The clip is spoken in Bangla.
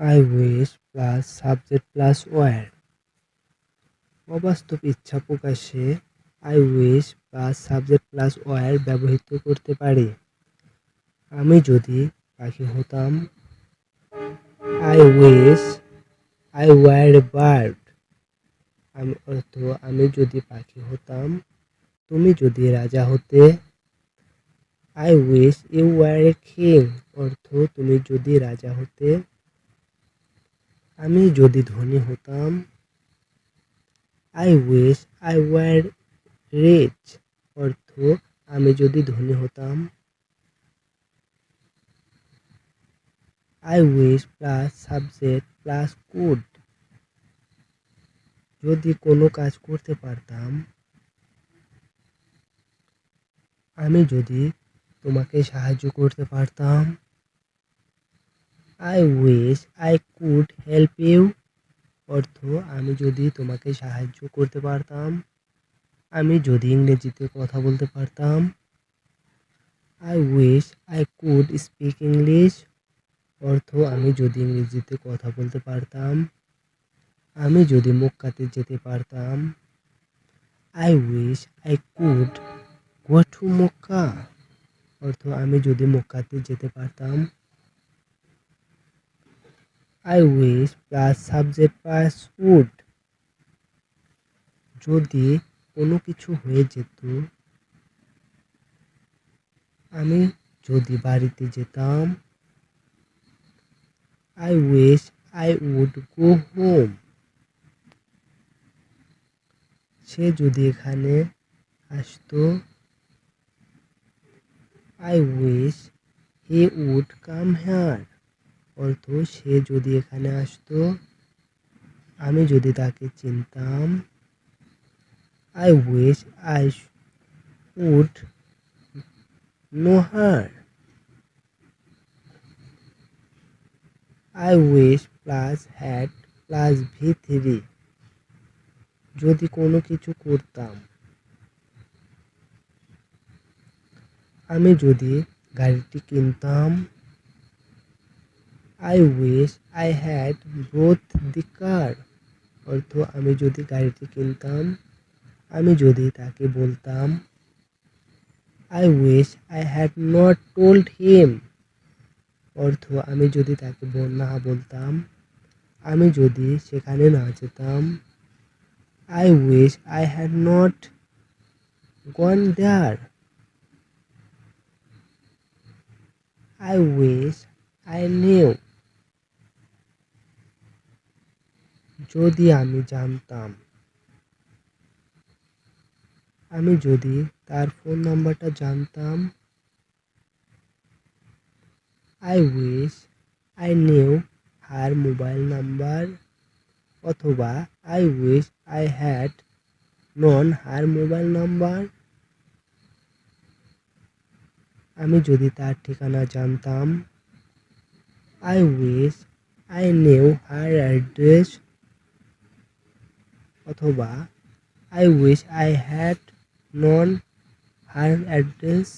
I wish plus subject plus were. অবাস্তব ইচ্ছা প্রকাশে I wish plus subject plus were ব্যবহৃত করতে পারি। আমি যদি পাখি হতাম, I wish I were a bird. আমি যদি পাখি হতাম, তুমি যদি রাজা হতে, I wish you were a king. অর্থ তুমি যদি রাজা হতে। আমি যদি ধনী হতাম, I wish I were rich. অর্থ আমি যদি ধনী হতাম। I wish plus subject plus could. যদি কোনো কাজ করতে পারতাম, আমি যদি তোমাকে সাহায্য করতে পারতাম, I wish I could help you. অর্থ আমি যদি তোমাকে সাহায্য করতে পারতাম। আমি যদি ইংরেজিতে কথা বলতে পারতাম, I wish I could speak English. অর্থ আমি যদি ইংরেজিতে কথা বলতে পারতাম। আমি যদি মক্কাতে যেতে পারতাম, I wish I could go to Mecca. অর্থ আমি যদি মক্কাতে যেতে পারতাম। I wish plus subject plus would. যদি কোনো কিছু হয়ে যেত, আমি যদি বাড়িতে যেতাম, I wish I would go home. সে যদি এখানে আসতো, I wish he would come here. অর্থ সে যদি এখানে আসতো, আমি যদি তাকে চিনতাম, I wish I would know her. I wish plus had plus V3। যদি কোনো কিছু করতাম, আমি যদি গাড়িটি কিনতাম, I wish I had bought the car. অর্থ আমি যদি গাড়িটি কিনতাম। আমি যদি তাকে বলতাম, I wish I had not told him. অর্থ আমি যদি তাকে না বলতাম। আমি যদি সেখানে না যেতাম, I wish I had not gone there. I wish I knew. যদি আমি জানতাম, আমি যদি তার ফোন নাম্বারটা জানতাম, I wish I knew her mobile number. অথবা I wish I had known her mobile number. আমি যদি তার ঠিকানা জানতাম, I wish I knew her address. অথবা I wish I had known her address.